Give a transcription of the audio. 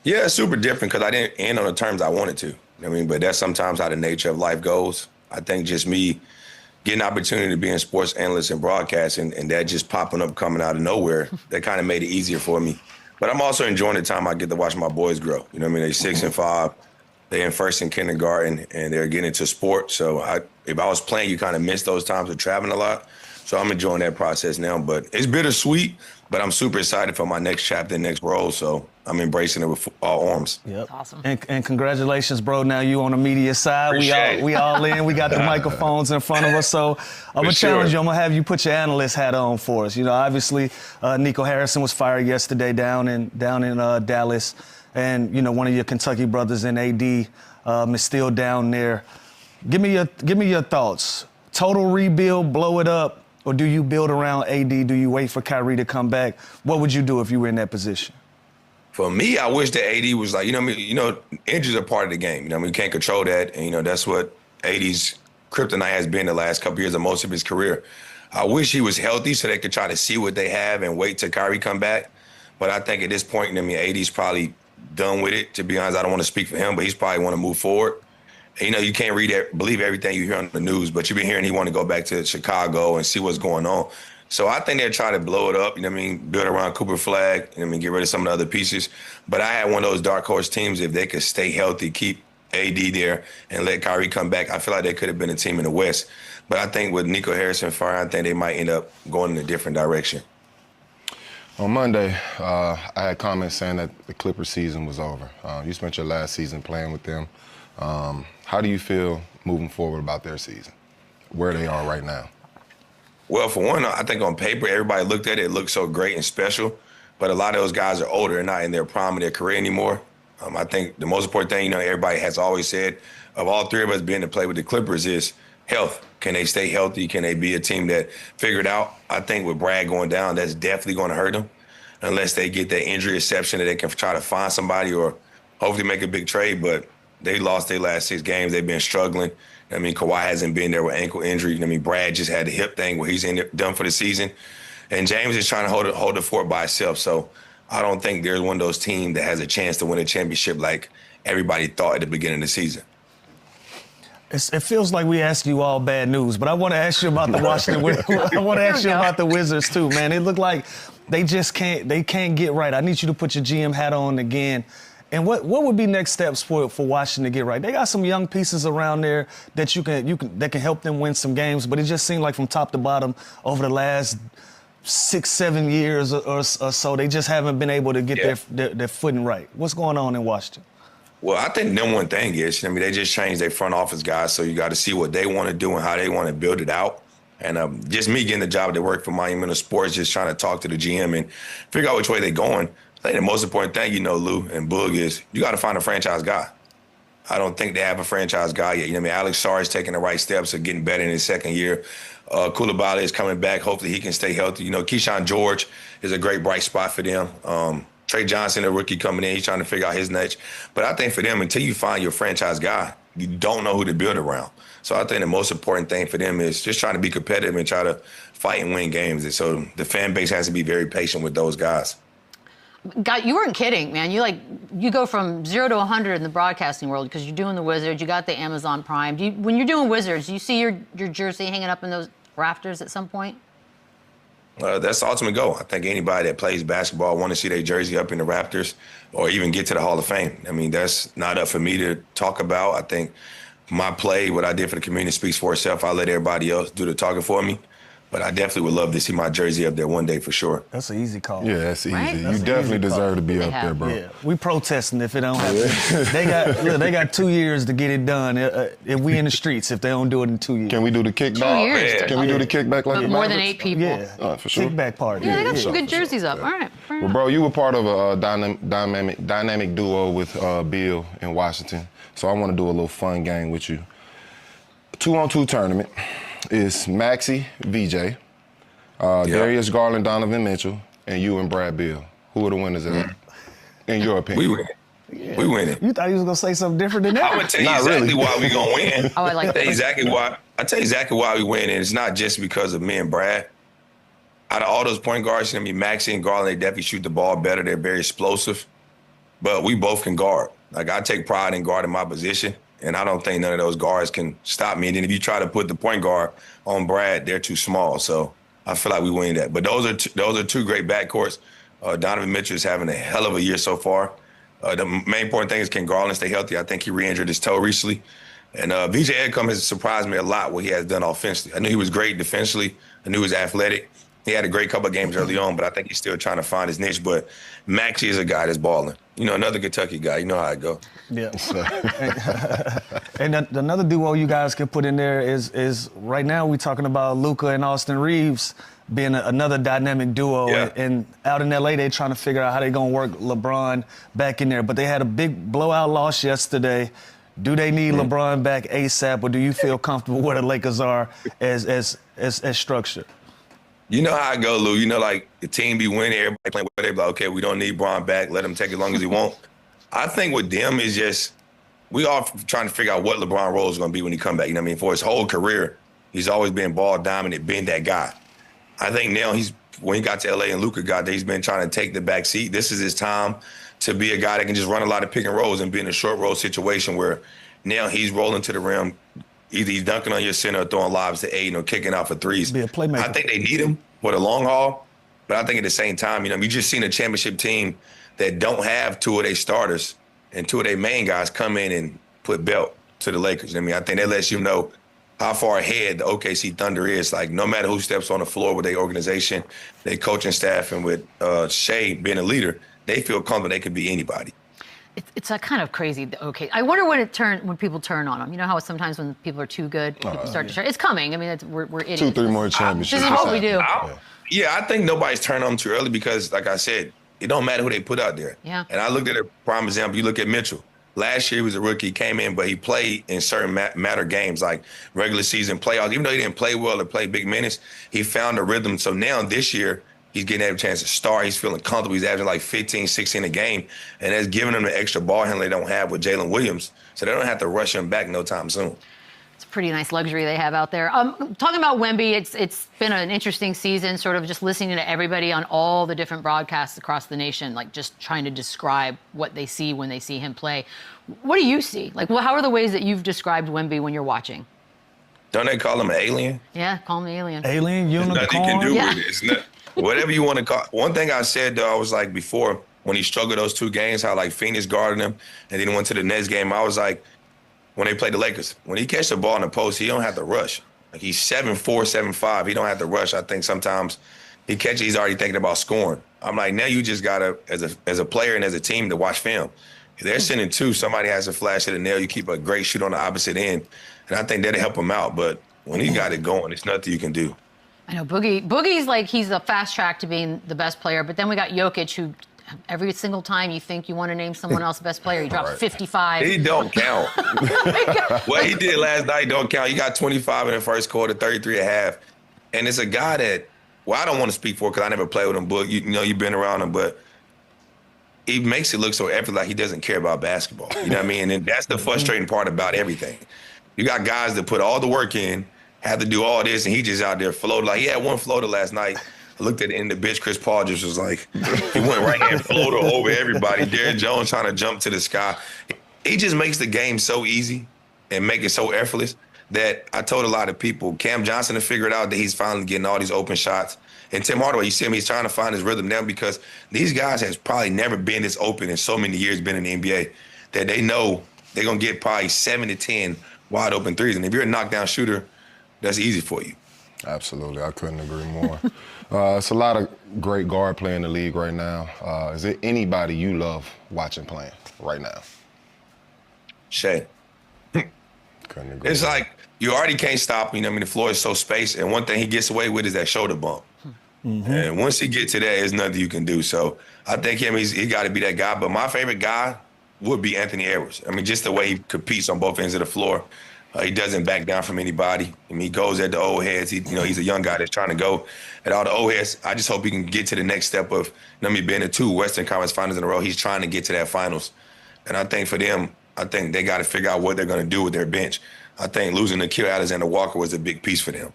Yeah, it's super different because I didn't end on the terms I wanted to. I mean, but that's sometimes how the nature of life goes. I think just me getting an opportunity to be in sports analyst and broadcasting and that just popping up coming out of nowhere, that kind of made it easier for me. But I'm also enjoying the time I get to watch my boys grow. You know what I mean? They're 6 and 5. They're in first and kindergarten and they're getting into sport. So if I was playing, you kind of miss those times of traveling a lot. So I'm enjoying that process now. But it's bittersweet, but I'm super excited for my next chapter, next role. So I'm embracing it with all arms. Yep. That's awesome. And congratulations, bro. Now you on the media side. Appreciate it. We all in. We got the microphones in front of us. So I'm going to challenge you. I'm going to have you put your analyst hat on for us. You know, obviously, Nico Harrison was fired yesterday down in Dallas. And, you know, one of your Kentucky brothers in AD is still down there. Give me your thoughts. Total rebuild, blow it up, or do you build around AD? Do you wait for Kyrie to come back? What would you do if you were in that position? For me, I wish that AD was like, injuries are part of the game. We can't control that. And, that's what AD's kryptonite has been the last couple of years of most of his career. I wish he was healthy so they could try to see what they have and wait till Kyrie come back. But I think at this point, AD's probably done with it. To be honest, I don't want to speak for him, but he's probably want to move forward. And, you can't believe everything you hear on the news, but you've been hearing he want to go back to Chicago and see what's going on. So I think they're trying to blow it up, build around Cooper Flag, get rid of some of the other pieces. But I had one of those dark horse teams, if they could stay healthy, keep AD there, and let Kyrie come back, I feel like they could have been a team in the West. But I think with Nico Harrison firing, I think they might end up going in a different direction. On Monday, I had comments saying that the Clippers season was over. You spent your last season playing with them. How do you feel moving forward about their season, where they are right now? Well, for one, I think on paper, everybody looked at it, it looked so great and special. But a lot of those guys are older and not in their prime of their career anymore. I think the most important thing, everybody has always said, of all three of us being to play with the Clippers, is health. Can they stay healthy? Can they be a team that figured out? I think with Brad going down, that's definitely going to hurt them unless they get that injury exception that they can try to find somebody or hopefully make a big trade. But they lost their last 6 games. They've been struggling. Kawhi hasn't been there with ankle injury. Brad just had the hip thing where he's done for the season. And James is trying to hold the fort by himself. So I don't think there's one of those teams that has a chance to win a championship like everybody thought at the beginning of the season. It feels like we ask you all bad news, but I want to ask you about the Washington Wizards. I want to ask you about the Wizards too, man. It looked like they just can't get right. I need you to put your GM hat on again. And what would be next steps for Washington to get right? They got some young pieces around there that that can help them win some games, but it just seemed like from top to bottom over the last 6-7 years or so, they just haven't been able to get their footing right. What's going on in Washington? Well, I think the number one thing is, they just changed their front office guys, so you got to see what they want to do and how they want to build it out. And just me getting the job to work for Miami Sports, just trying to talk to the GM and figure out which way they're going. I think the most important thing, Lou and Boog, is you got to find a franchise guy. I don't think they have a franchise guy yet. Alex Sarr is taking the right steps of getting better in his second year. Koulibaly is coming back. Hopefully he can stay healthy. Keyshawn George is a great bright spot for them. Trey Johnson, a rookie coming in, he's trying to figure out his niche. But I think for them, until you find your franchise guy, you don't know who to build around. So I think the most important thing for them is just trying to be competitive and try to fight and win games. And so the fan base has to be very patient with those guys. God, you weren't kidding, man. You go from 0 to 100 in the broadcasting world because you're doing the Wizards. You got the Amazon Prime. When you're doing Wizards, do you see your jersey hanging up in those rafters at some point? That's the ultimate goal. I think anybody that plays basketball want to see their jersey up in the rafters or even get to the Hall of Fame. That's not up for me to talk about. I think my play, what I did for the community, speaks for itself. I'll let everybody else do the talking for me. But I definitely would love to see my jersey up there one day for sure. That's an easy call. Yeah, that's easy. Right? You definitely deserve to be up there, bro. Yeah, we protesting if it don't happen. They got 2 years to get it done. If we in the streets, if they don't do it in 2 years. Can we do the kickback? 2 years. Can we do the kickback like But the more than Mavericks? 8 people. Yeah, for sure. Kickback party. Yeah, they got some good jerseys up. All right. Well, bro, you were part of a dynamic duo with Bill in Washington. So I want to do a little fun game with you. 2-on-2 tournament is Maxey, VJ. Darius Garland, Donovan Mitchell, and you and Brad Beal. Who are the winners of that, in your opinion? We win. Yeah. We winning. You thought he was going to say something different than that? I'm going to tell you exactly why we going to win. Oh, I like that. I tell you exactly why we win, and it's not just because of me and Brad. Out of all those point guards, Maxey and Garland, they definitely shoot the ball better. They're very explosive. but we both can guard. Like, I take pride in guarding my position, and I don't think none of those guards can stop me. And then if you try to put the point guard on Brad, they're too small. So I feel like we win that. But those are two great backcourts. Donovan Mitchell is having a hell of a year so far. The main important thing is can Garland stay healthy. I think he re-injured his toe recently. And VJ Edgecombe has surprised me a lot what he has done offensively. I knew he was great defensively. I knew he was athletic. He had a great couple of games early on, but I think he's still trying to find his niche. But Maxey is a guy that's balling. You know, another Kentucky guy. You know how it go. Yeah. And another duo you guys can put in there is right now we're talking about Luka and Austin Reeves being another dynamic duo. Yeah. And out in L.A., they're trying to figure out how they're going to work LeBron back in there. But they had a big blowout loss yesterday. Do they need LeBron back ASAP, or do you feel comfortable where the Lakers are as structured? You know how I go, Lou. You know, like, the team be winning, everybody playing with it. Like, okay, we don't need Bron back. Let him take as long as he want. I think with them is just we all trying to figure out what LeBron role is going to be when he come back. You know what I mean? For his whole career, he's always been ball dominant, been that guy. I think now when he got to L.A. and Luka got there, he's been trying to take the back seat. This is his time to be a guy that can just run a lot of pick and rolls and be in a short roll situation where now he's rolling to the rim. Either he's dunking on your center or throwing lobs to Aiden or kicking out for threes. Be a playmaker. I think they need him for the long haul, but I think at the same time, you know, you just seen a championship team that don't have two of their starters and two of their main guys come in and put belt to the Lakers. I mean, I think that lets you know how far ahead the OKC Thunder is. Like, no matter who steps on the floor with their organization, their coaching staff, and with Shea being a leader, they feel comfortable they could be anybody. It's kind of crazy. Okay, I wonder when people turn on them. You know how sometimes when people are too good, people start to turn. It's coming. I mean, we're idiots. 2-3 more championships. This is what we do. Yeah, I think nobody's turning on them too early because, like I said, it don't matter who they put out there. Yeah. And I looked at a prime example. You look at Mitchell. Last year he was a rookie, came in, but he played in certain matter games like regular season playoffs. Even though he didn't play well or play big minutes, he found a rhythm. So now this year, he's getting every chance to start. He's feeling comfortable. He's averaging like 15, 16 a game. And that's giving them the extra ball handler they don't have with Jalen Williams. So they don't have to rush him back no time soon. It's a pretty nice luxury they have out there. Talking about Wemby, it's been an interesting season, sort of just listening to everybody on all the different broadcasts across the nation, like just trying to describe what they see when they see him play. What do you see? Like, how are the ways that you've described Wemby when you're watching? Don't they call him an alien? Yeah, call him the alien. Alien, unicorn. Nothing you can do Yeah. with it. It's not, whatever you want to call. One thing I said, though, I was like before, when he struggled those two games, how like Phoenix guarded him, and then he went to the Nets game, I was like, when they played the Lakers, when he catch the ball in the post, he don't have to rush. Like, he's 7'4", 7'5". He don't have to rush. I think sometimes he catches, he's already thinking about scoring. I'm like, now you just got to, as a player and as a team, to watch film. If they're sending two, somebody has to flash at the nail. You keep a great shoot on the opposite end. And I think that'll help him out. But when he got it going, it's nothing you can do. I know Boogie's like, he's a fast track to being the best player, but then we got Jokic, who every single time you think you want to name someone else the best player, he drops 55. He don't count. What he did last night don't count. He got 25 in the first quarter, 33 and a half. And it's a guy that, well, I don't want to speak for because I never played with him, but you know, you've been around him, but he makes it look so effortless, like he doesn't care about basketball. You know what I mean? And that's the frustrating part about everything. You got guys that put all the work in, have to do all this, and he just out there floated. Like, he had one floater last night. I looked at it, and the bitch, Chris Paul, just was like, he went right-hand floater over everybody. Derrick Jones trying to jump to the sky. He just makes the game so easy and make it so effortless that I told a lot of people, Cam Johnson to figure it out that he's finally getting all these open shots. And Tim Hardaway, you see him, he's trying to find his rhythm now because these guys has probably never been this open in so many years been in the NBA that they know they're going to get probably 7 to 10 wide open threes. And if you're a knockdown shooter, that's easy for you. Absolutely. I couldn't agree more. It's a lot of great guard play in the league right now. Is there anybody you love watching playing right now? Shea. Couldn't agree It's more. like you already can't stop him. You know, I mean, the floor is so spaced. And one thing he gets away with is that shoulder bump. And once he gets to that, there's nothing you can do. So I think he got to be that guy. But my favorite guy would be Anthony Edwards. I mean, just the way he competes on both ends of the floor. He doesn't back down from anybody. I mean, he goes at the old heads. He's a young guy that's trying to go at all the old heads. I just hope he can get to the next step of, being in 2 Western Conference Finals in a row. He's trying to get to that finals. And I think for them, I think they got to figure out what they're going to do with their bench. I think losing Nikhil Alexander-Walker was a big piece for them.